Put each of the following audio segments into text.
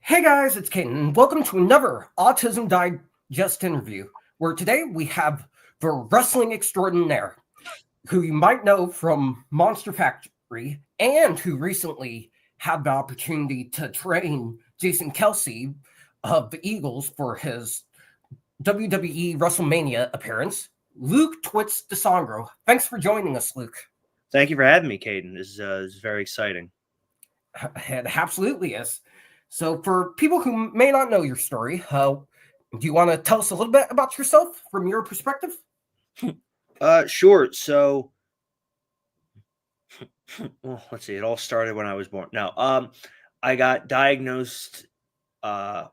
Hey guys, it's Caden, and welcome to another Autism Digest interview, where today we have the wrestling extraordinaire, who you might know from Monster Factory, and who recently had the opportunity to train Jason Kelce of the Eagles for his WWE WrestleMania appearance, Luke Twits DiSangro. Thanks for joining us, Luke. Thank you for having me, Caden. This is very exciting. It absolutely is. So, for people who may not know your story, do you want to tell us a little bit about yourself from your perspective? Sure. So, well, let's see. It all started when I was born. Now, I got diagnosed uh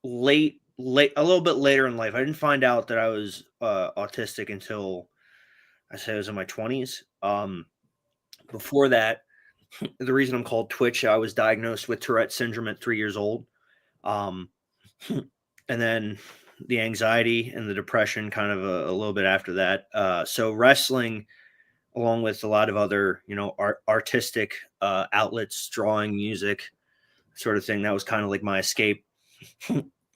late, a little bit later in life. I didn't find out that I was autistic until I say I was in my 20s. Before that, the reason I'm called Twitch, I was diagnosed with Tourette syndrome at 3 years old. Um, and then the anxiety and the depression kind of a little bit after that. So wrestling, along with a lot of other, artistic outlets, drawing, music, sort of thing, that was kind of like my escape.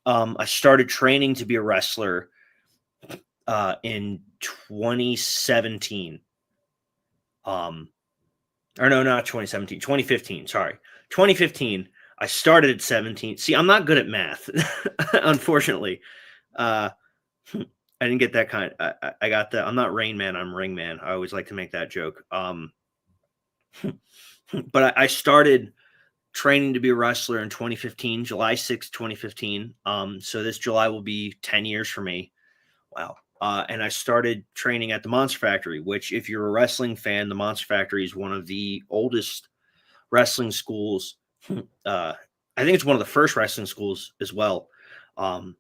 I started training to be a wrestler in 2017. Or no, not 2017, 2015. Sorry, 2015. I started at 17. See, I'm not good at math, unfortunately. I didn't get that kind. I got that. I'm not Rain Man. I'm Ring Man. I always like to make that joke. But I started training to be a wrestler in 2015, July 6th, 2015. So this July will be 10 years for me. Wow. And I started training at the Monster Factory, which, if you're a wrestling fan, the Monster Factory is one of the oldest wrestling schools. I think it's one of the first wrestling schools as well. It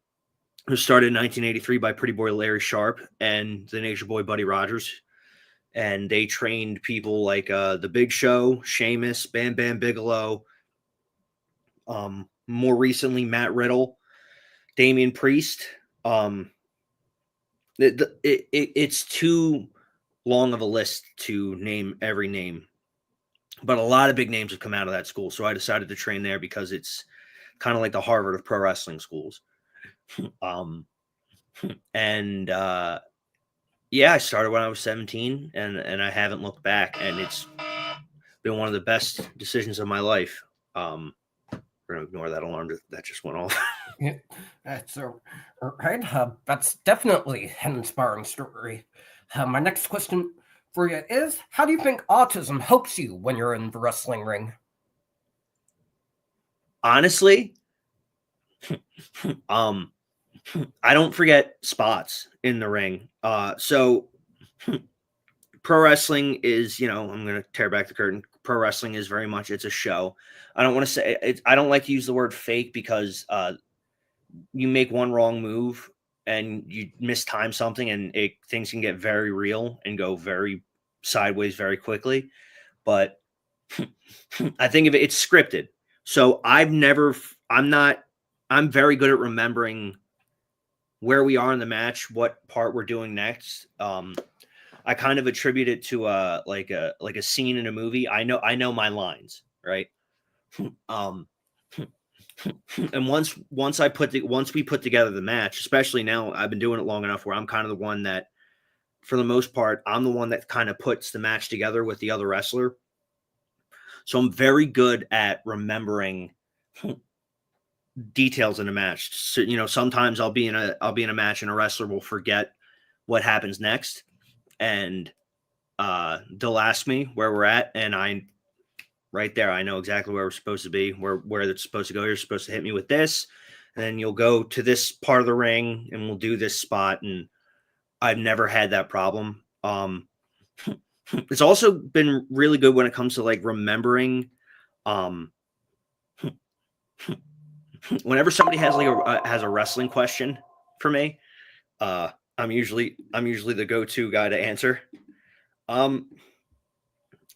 was started in 1983 by Pretty Boy Larry Sharp and the Nature Boy Buddy Rogers. And they trained people like The Big Show, Sheamus, Bam Bam Bigelow, more recently, Matt Riddle, Damian Priest. It's too long of a list to name every name, but a lot of big names have come out of that school. So I decided to train there because it's kind of like the Harvard of pro wrestling schools. And yeah, I started when I was 17, and I haven't looked back, and it's been one of the best decisions of my life. We're gonna ignore that alarm that just went off. Yeah, that's right. That's definitely an inspiring story. My next question for you is: how do you think autism helps you when you're in the wrestling ring? Honestly, I don't forget spots in the ring. So pro wrestling is, I'm going to tear back the curtain. Pro wrestling is very much, it's a show. I don't want to say it. I don't like to use the word fake because you make one wrong move and you mistime something, and things can get very real and go very sideways very quickly. But I think it's scripted. So I'm very good at remembering where we are in the match, what part we're doing next. I kind of attribute it to like a scene in a movie. I know my lines, right? And once we put together the match, especially now, I've been doing it long enough where I'm kind of the one that, for the most part, I'm the one that kind of puts the match together with the other wrestler. So I'm very good at remembering details in a match. So, sometimes I'll be in a match and a wrestler will forget what happens next, and they'll ask me where we're at, and right there, I know exactly where we're supposed to be, where it's supposed to go. You're supposed to hit me with this, and then you'll go to this part of the ring, and we'll do this spot. And I've never had that problem. It's also been really good when it comes to like remembering. Whenever somebody has has a wrestling question for me, I'm usually the go-to guy to answer. I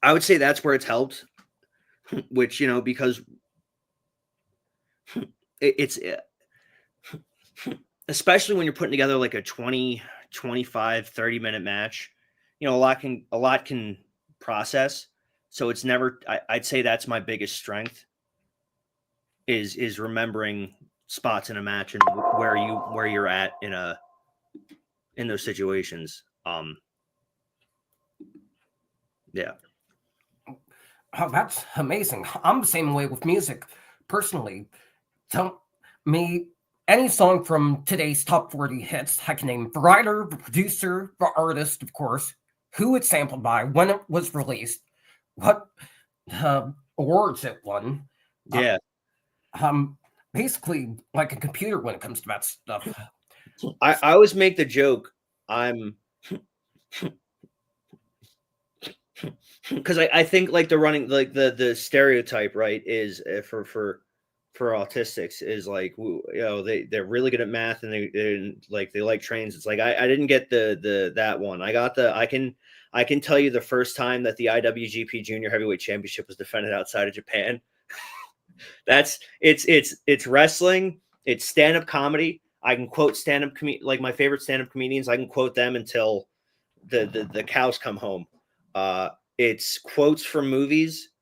would say that's where it's helped, which, because it's especially when you're putting together like a 20, 25, 30-minute match, a lot can process. So it's never, I'd say that's my biggest strength is remembering spots in a match and where you're at in those situations. Yeah. Oh, that's amazing. I'm the same way with music. Personally, tell me any song from today's top 40 hits. I can name the writer, the producer, the artist, of course, who it's sampled by, when it was released, what awards it won. Yeah. Basically like a computer when it comes to that stuff. I always make the joke, I'm because I think like the running, like the stereotype, right, is for autistics is like, they're really good at math and they like trains. It's like I didn't get the that one. I can tell you the first time that the IWGP Junior Heavyweight Championship was defended outside of Japan. It's wrestling, it's stand-up comedy. I can quote stand-up like my favorite stand-up comedians. I can quote them until the cows come home. It's quotes from movies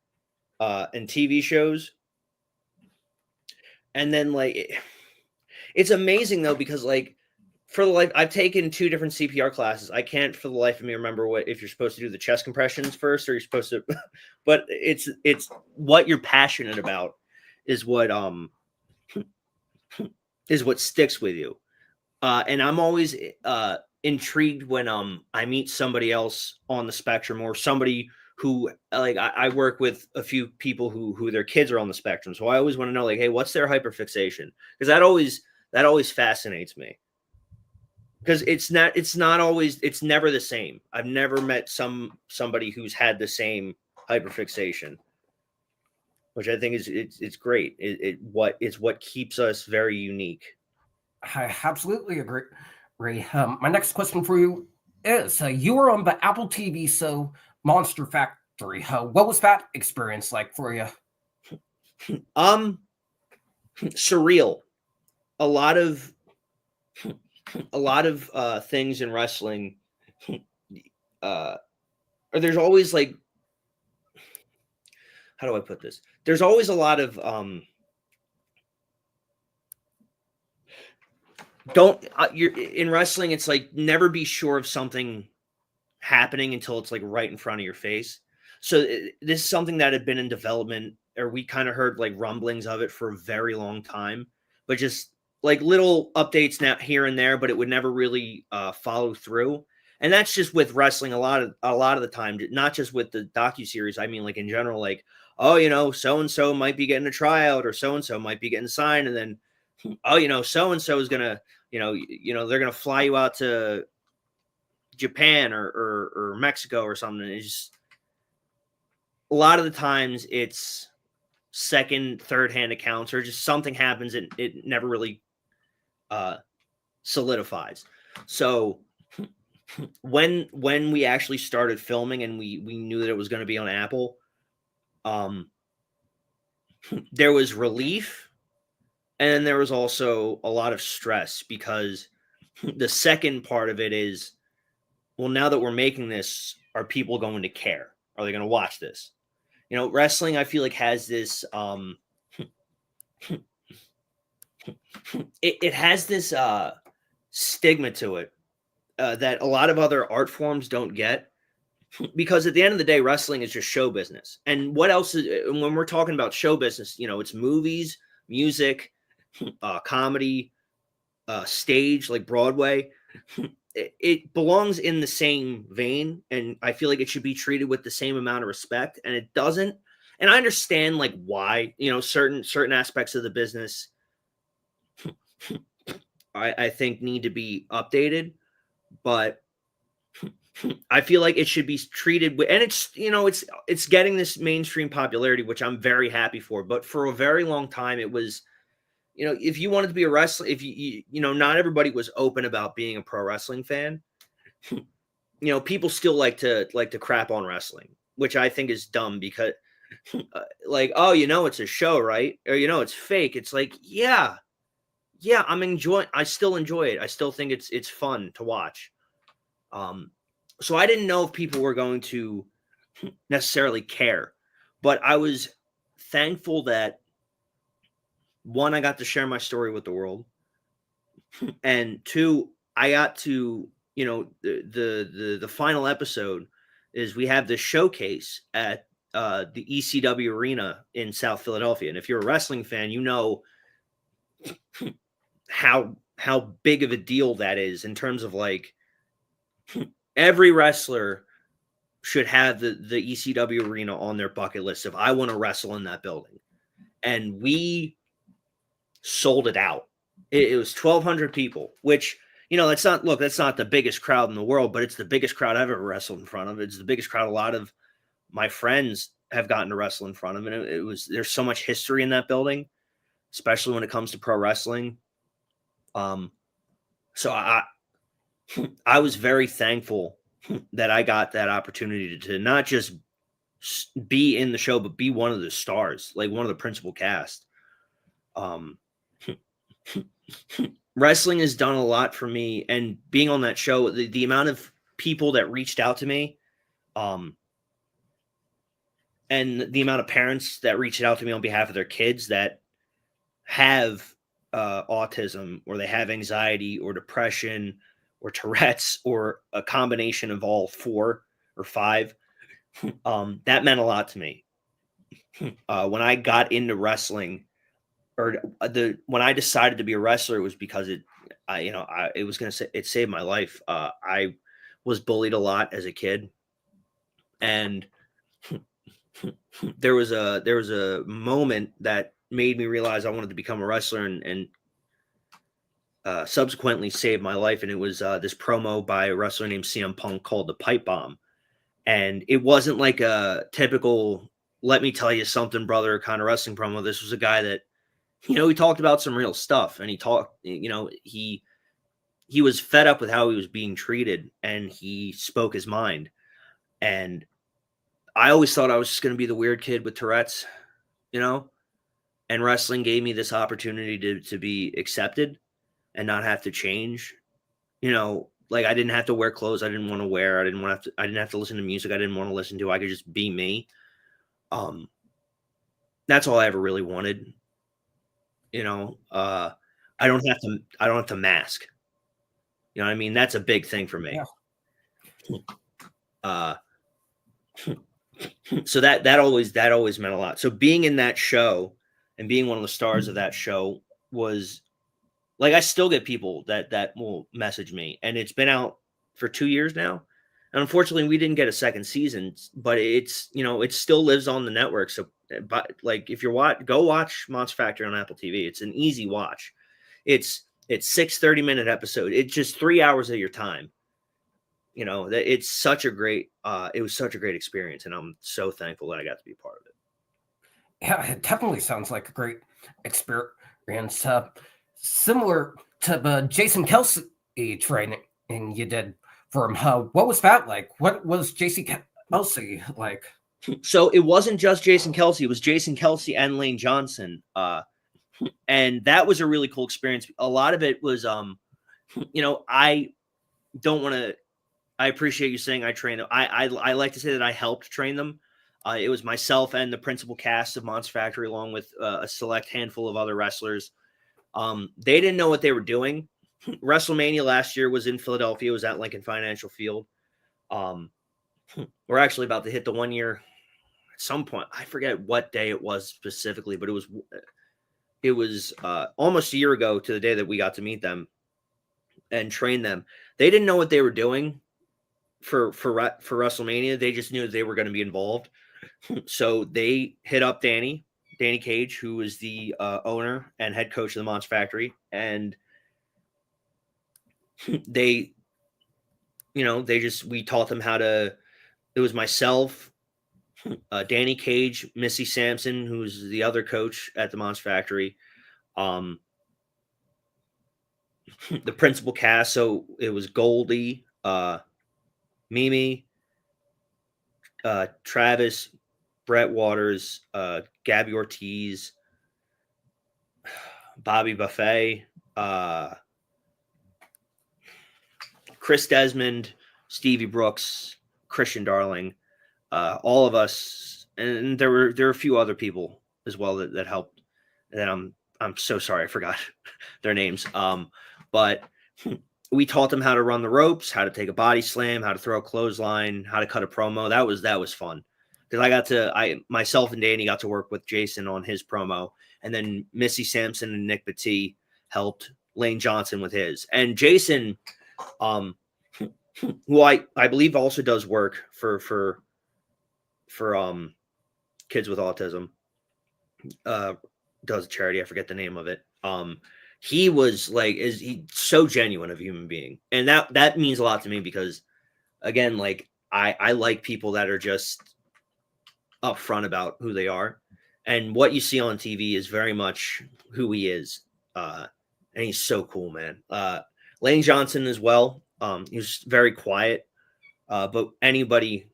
and TV shows. And then like it's amazing though, because like for the life, I've taken 2 different CPR classes. I can't for the life of me remember if you're supposed to do the chest compressions first or you're supposed to, but it's what you're passionate about is what sticks with you. And I'm always intrigued when I meet somebody else on the spectrum, or somebody who, like, I work with a few people who their kids are on the spectrum. So I always want to know, like, hey, what's their hyperfixation? Because that always fascinates me. Because it's never the same. I've never met somebody who's had the same hyperfixation, which I think it's great. It's what keeps us very unique. I absolutely agree. My next question for you is: you were on the Apple TV show Monster Factory. What was that experience like for you? Surreal. A lot of things in wrestling. Or there's always like, how do I put this? There's always a lot of you're in wrestling. It's like never be sure of something happening until it's like right in front of your face. So this is something that had been in development, or we kind of heard like rumblings of it for a very long time, but just like little updates now here and there, but it would never really follow through. And that's just with wrestling a lot of the time, not just with the docuseries. I mean, like in general, like, oh, so and so might be getting a tryout, or so and so might be getting signed, and then so and so is gonna, they're gonna fly you out to Japan or Mexico or something. It's just a lot of the times it's second, third hand accounts, or just something happens and it never really solidifies. So when we actually started filming and we knew that it was going to be on Apple, there was relief, and then there was also a lot of stress, because the second part of it is, well, now that we're making this, are people going to care? Are they going to watch this? Wrestling, I feel like, has this it has this stigma to it that a lot of other art forms don't get, because at the end of the day, wrestling is just show business. And what else is, when we're talking about show business, it's movies, music, comedy, stage, like Broadway. It belongs in the same vein, and I feel like it should be treated with the same amount of respect, and it doesn't. And I understand like why, certain aspects of the business I think need to be updated, but I feel like it should be treated with, and it's getting this mainstream popularity, which I'm very happy for. But for a very long time, it was, if you wanted to be a wrestler, if not everybody was open about being a pro wrestling fan. People still like to crap on wrestling, which I think is dumb, because like, oh, it's a show, right? Or, it's fake. It's like, yeah, I still enjoy it. I still think it's fun to watch. So I didn't know if people were going to necessarily care, but I was thankful that one, I got to share my story with the world, and two, I got to, the final episode is we have this showcase at the ECW Arena in South Philadelphia, and if you're a wrestling fan, you know how big of a deal that is in terms of like every wrestler should have the ECW Arena on their bucket list if I want to wrestle in that building. And we sold it out. It was 1,200 people, which, that's not the biggest crowd in the world, but it's the biggest crowd I've ever wrestled in front of. It's the biggest crowd a lot of my friends have gotten to wrestle in front of. And there's so much history in that building, especially when it comes to pro wrestling. So I was very thankful that I got that opportunity to not just be in the show, but be one of the stars, like one of the principal cast. Wrestling has done a lot for me, and being on that show, the amount of people that reached out to me, and the amount of parents that reached out to me on behalf of their kids that have autism, or they have anxiety or depression or Tourette's, or a combination of all 4 or 5, that meant a lot to me. When I got into wrestling, when I decided to be a wrestler, it was because it saved my life. I was bullied a lot as a kid, and there was a moment that made me realize I wanted to become a wrestler, and subsequently saved my life. And it was this promo by a wrestler named CM Punk called the Pipe Bomb. And it wasn't like a typical "let me tell you something, brother" kind of wrestling promo. This was a guy that, he talked about some real stuff, and he was fed up with how he was being treated, and he spoke his mind. And I always thought I was just going to be the weird kid with Tourette's, and wrestling gave me this opportunity to be accepted and not have to change. Like, I didn't have to wear clothes I didn't want to wear. I didn't have to listen to music I didn't want to listen to. I could just be me. That's all I ever really wanted. I don't have to mask. You know what I mean? That's a big thing for me. Yeah. So that always meant a lot. So being in that show and being one of the stars of that show was like, I still get people that will message me, and it's been out for 2 years now. And unfortunately, we didn't get a second season, but it's, it still lives on the network. So, but like, if you're go watch Monster Factory on Apple TV. It's an easy watch. It's 6 30-minute episodes. It's just 3 hours of your time. It's such a great, it was such a great experience, and I'm so thankful that I got to be a part of it. Yeah, it definitely sounds like a great experience. Similar to the Jason Kelce training you did for him. What was that like? What was Jason Kelce like? So it wasn't just Jason Kelce. It was Jason Kelce and Lane Johnson. And that was a really cool experience. A lot of it was, I don't want to, I appreciate you saying I trained them. I like to say that I helped train them. It was myself and the principal cast of Monster Factory, along with a select handful of other wrestlers. They didn't know what they were doing. WrestleMania last year was in Philadelphia. It was at Lincoln Financial Field. We're actually about to hit the 1 year at some point. I forget what day it was specifically, but it was almost a year ago to the day that we got to meet them and train them. They didn't know what they were doing for WrestleMania. They just knew that they were going to be involved. So they hit up Danny Cage, who is the owner and head coach of the Monster Factory. And we taught them how to, it was myself, Danny Cage, Missy Sampson, who's the other coach at the Monster Factory, the principal cast. So it was Goldie, Mimi, Travis, Brett Waters, Gabby Ortiz, Bobby Buffet, Chris Desmond, Stevie Brooks, Christian Darling, all of us, and there were a few other people as well that helped, that I'm I'm so sorry, I forgot their names. But we taught them how to run the ropes, how to take a body slam, how to throw a clothesline, how to cut a promo. That was fun because myself and Danny got to work with Jason on his promo, and then Missy Sampson and Nick Batty helped Lane Johnson with his. And Jason, who I believe also does work for kids with autism, does a charity. I forget the name of it. He was like, he's so genuine of a human being. And that means a lot to me because, again, like I like people that are just upfront about who they are. And what you see on TV is very much who he is. And he's so cool, man. Lane Johnson as well. He was very quiet. But anybody,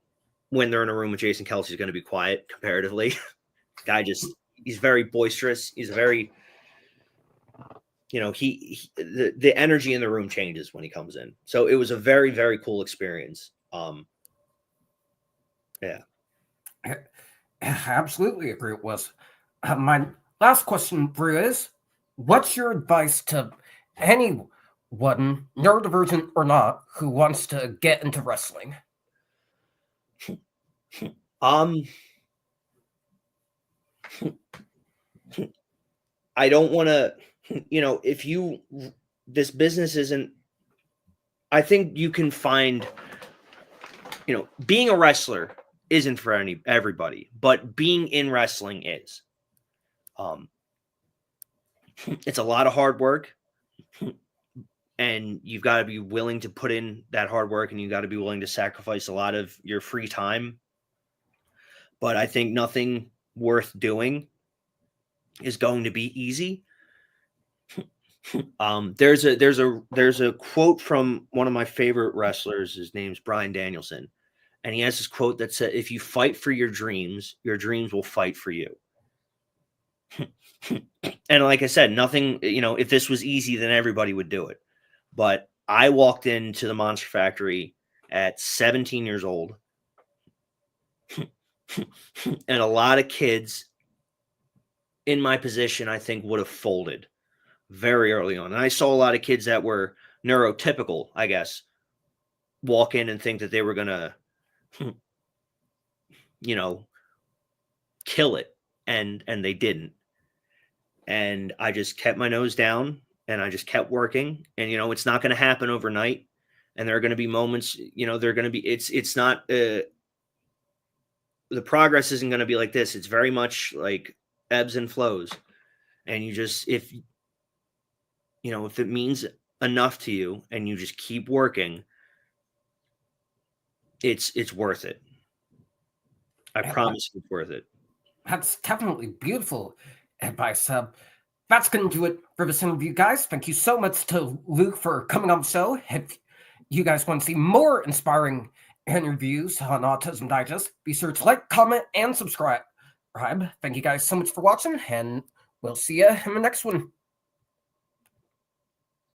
when they're in a room with Jason Kelce, is going to be quiet comparatively. Guy he's very boisterous. He's very, the energy in the room changes when he comes in. So it was a very, very cool experience. Yeah. I absolutely agree it was. My last question for you is, what's your advice to anyone, neurodivergent or not, who wants to get into wrestling? I don't want to, this business isn't, I think you can find, being a wrestler isn't for everybody, but being in wrestling is. It's a lot of hard work, and you've got to be willing to put in that hard work, and you've got to be willing to sacrifice a lot of your free time. But I think nothing worth doing is going to be easy. There's a quote from one of my favorite wrestlers. His name's Bryan Danielson. And he has this quote that said, if you fight for your dreams will fight for you. And like I said, nothing, if this was easy, then everybody would do it. But I walked into the Monster Factory at 17 years old. And a lot of kids in my position, I think, would have folded very early on. And I saw a lot of kids that were neurotypical, I guess, walk in and think that they were going to, kill it. And they didn't. And I just kept my nose down and I just kept working. And, it's not going to happen overnight. And there are going to be moments, they're going to be, it's not, the progress isn't going to be like this. It's very much like ebbs and flows. And you just, if it means enough to you and you just keep working, it's worth it. I promise it's worth it. That's definitely beautiful advice. That's going to do it for this interview, guys. Thank you so much to Luke for coming on the show. If you guys want to see more inspiring interviews on Autism Digest, be sure to like, comment, and subscribe. Thank you guys so much for watching, and we'll see you in the next one.